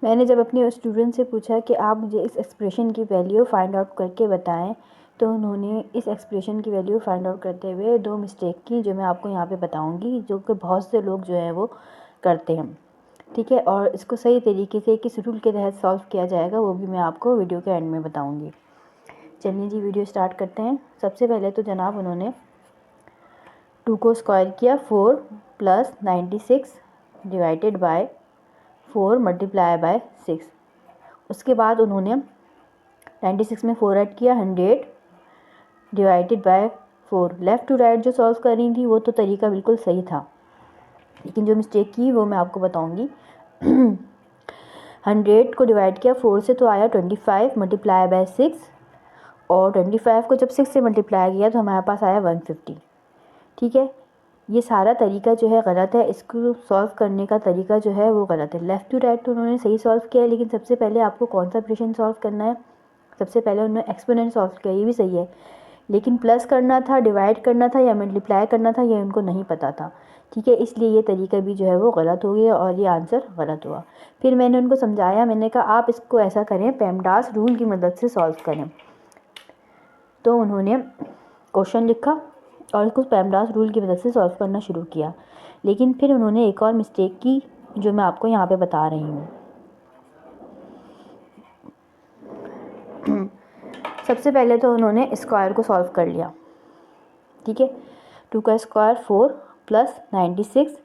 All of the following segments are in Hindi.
मैंने जब अपने स्टूडेंट से पूछा कि आप मुझे इस एक्सप्रेशन की वैल्यू फाइंड आउट करके बताएं, तो उन्होंने इस एक्सप्रेशन की वैल्यू फाइंड आउट करते हुए 2 मिस्टेक की, जो मैं आपको यहाँ पे बताऊँगी, जो कि बहुत से लोग जो है वो करते हैं। ठीक है, और इसको सही तरीके से किस रूल के तहत सॉल्व किया जाएगा वो भी मैं आपको वीडियो के एंड में बताऊँगी। चलिए जी, वीडियो स्टार्ट करते हैं। सबसे पहले तो जनाब उन्होंने 2 को स्क्वायर किया, 4 + 96 डिवाइडेड बाय 4 मल्टीप्लाई बाय 6। उसके बाद उन्होंने 96 में 4 ऐड किया, 100 divided by 4। Left to right जो सॉल्व कर रही थी वो तो तरीका बिल्कुल सही था, लेकिन जो मिस्टेक की वो मैं आपको बताऊंगी। 100 को डिवाइड किया 4 से तो आया 25 मल्टीप्लाई बाय 6, और 25 को जब 6 से मल्टीप्लाई किया तो हमारे पास आया 150। ठीक है, ये सारा तरीका जो है गलत है, इसको सॉल्व करने का तरीका जो है वो गलत है। लेफ़्ट टू राइट तो उन्होंने सही सॉल्व किया है, लेकिन सबसे पहले आपको कौन सा ऑपरेशन सॉल्व करना है, सबसे पहले उन्होंने एक्सपोनेंट सॉल्व किया, ये भी सही है, लेकिन प्लस करना था, डिवाइड करना था या मल्टीप्लाई करना था, ये उनको नहीं पता था। ठीक है, इसलिए ये तरीका भी जो है वो गलत हो गया और ये आंसर गलत हुआ। फिर मैंने उनको समझाया, मैंने कहा आप इसको ऐसा करें, पेमडास रूल की मदद से सॉल्व करें। तो उन्होंने क्वेश्चन लिखा और इसको पेमडास रूल की मदद से सॉल्व करना शुरू किया, लेकिन फिर उन्होंने एक और मिस्टेक की जो मैं आपको यहाँ पे बता रही हूँ। सबसे पहले तो उन्होंने स्क्वायर को सॉल्व कर लिया। ठीक है, 2 का square 4 + 96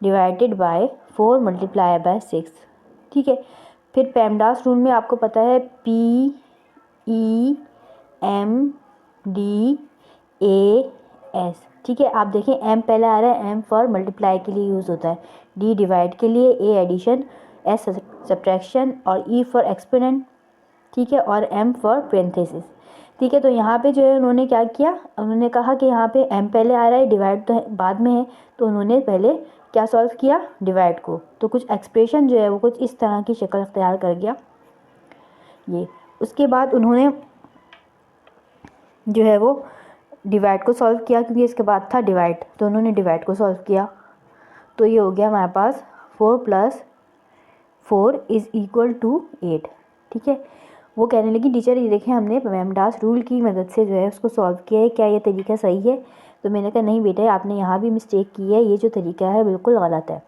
divided by 4 multiply by 6। ठीक है, फिर पेमडास रूल में आपको पता है PEMDAS। ठीक है, आप देखें M पहले आ रहा है, M फॉर मल्टीप्लाई के लिए यूज़ होता है, D डिवाइड के लिए, A एडिशन, S सब्ट्रैक्शन और E फॉर एक्सपोनेंट। ठीक है, और M फॉर पेरेंथेसिस। ठीक है, तो यहाँ पे जो है उन्होंने क्या किया, उन्होंने कहा कि यहाँ पे M पहले आ रहा है, डिवाइड तो बाद में है, तो उन्होंने पहले क्या सॉल्व किया, डिवाइड को। तो कुछ एक्सप्रेशन जो है वो कुछ इस तरह की शक्ल अख्तियार कर गया ये। उसके बाद उन्होंने जो है वो डिवाइड को सॉल्व किया, क्योंकि इसके बाद था डिवाइड, तो उन्होंने डिवाइड को सॉल्व किया। तो ये हो गया हमारे पास 4 + 4 = 8। ठीक है, वो कहने लगी टीचर ये देखें हमने पेमडास रूल की मदद से जो है उसको सॉल्व किया है, क्या ये तरीका सही है? तो मैंने कहा नहीं बेटा, आपने यहाँ भी मिस्टेक की है, ये जो तरीका है बिल्कुल गलत है।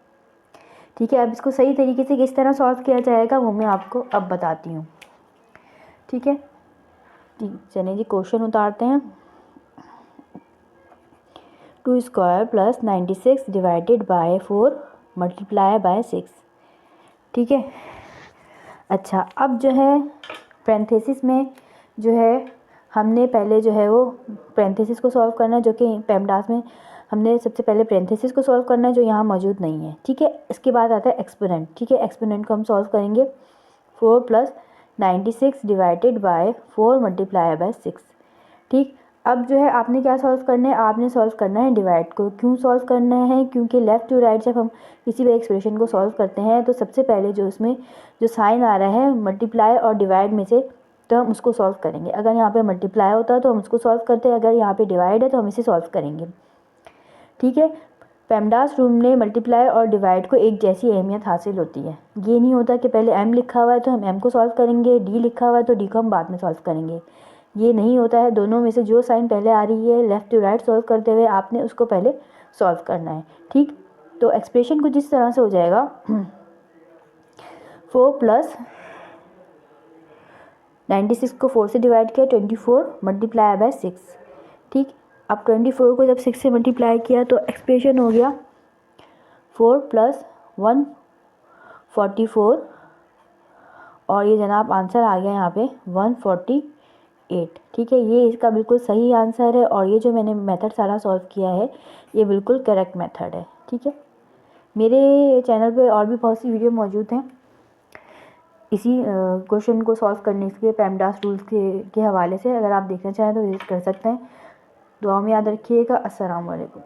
ठीक है, अब इसको सही तरीके से किस तरह सॉल्व किया जाएगा वो मैं आपको अब बताती हूँ। ठीक है, चलिए जी क्वेश्चन उतारते हैं। 2 square + 96 divided by 4 multiply by 6। ठीक है, अच्छा अब जो है पैरेंथेसिस में जो है हमने पहले जो है वो पैरेंथेसिस को सॉल्व करना है, जो कि पेमडास में हमने सबसे पहले पैरेंथेसिस को सॉल्व करना है जो यहाँ मौजूद नहीं है। ठीक है, इसके बाद आता है एक्सपोनेंट। ठीक है, एक्सपोनेंट को हम सॉल्व करेंगे 4 + 96 डिवाइडेड बाय 4 मल्टीप्लाई बाय 6। ठीक, अब जो है आपने क्या सॉल्व करना है, आपने सॉल्व करना है डिवाइड को। क्यों सॉल्व करना है, क्योंकि लेफ़्ट टू राइट जब हम किसी भी एक्सप्रेशन को सॉल्व करते हैं तो सबसे पहले जो उसमें जो साइन आ रहा है मल्टीप्लाई और डिवाइड में से, तो हम उसको सॉल्व करेंगे। अगर यहाँ पे मल्टीप्लाई होता है तो हम उसको सॉल्व करते हैं, अगर यहाँ पे डिवाइड है तो हम इसे सॉल्व करेंगे। ठीक है, पेमडास रूल में मल्टीप्लाई और डिवाइड को एक जैसी अहमियत हासिल होती है। ये नहीं होता कि पहले M लिखा हुआ है तो हम M को सॉल्व करेंगे, D लिखा हुआ है तो D को हम बाद में सॉल्व करेंगे। ये नहीं होता है, दोनों में से जो साइन पहले आ रही है लेफ़्ट टू राइट सॉल्व करते हुए आपने उसको पहले सॉल्व करना है। ठीक, तो एक्सप्रेशन कुछ इस तरह से हो जाएगा 4 + 96 को 4 से डिवाइड किया, 24 मल्टीप्लाई बाय 6। ठीक, अब 24 को जब 6 से मल्टीप्लाई किया तो एक्सप्रेशन हो गया 4 + 144, और ये जनाब आंसर आ गया यहाँ पे 148। ठीक है, ये इसका बिल्कुल सही आंसर है, और ये जो मैंने मेथड सारा सॉल्व किया है ये बिल्कुल करेक्ट मेथड है। ठीक है, मेरे चैनल पे और भी बहुत सी वीडियो मौजूद हैं इसी क्वेश्चन को सॉल्व करने के पेमडास रूल्स के हवाले से। अगर आप देखना चाहें तो विजिट कर सकते हैं। दुआ में याद रखिएगा। अस्सलाम वालेकुम।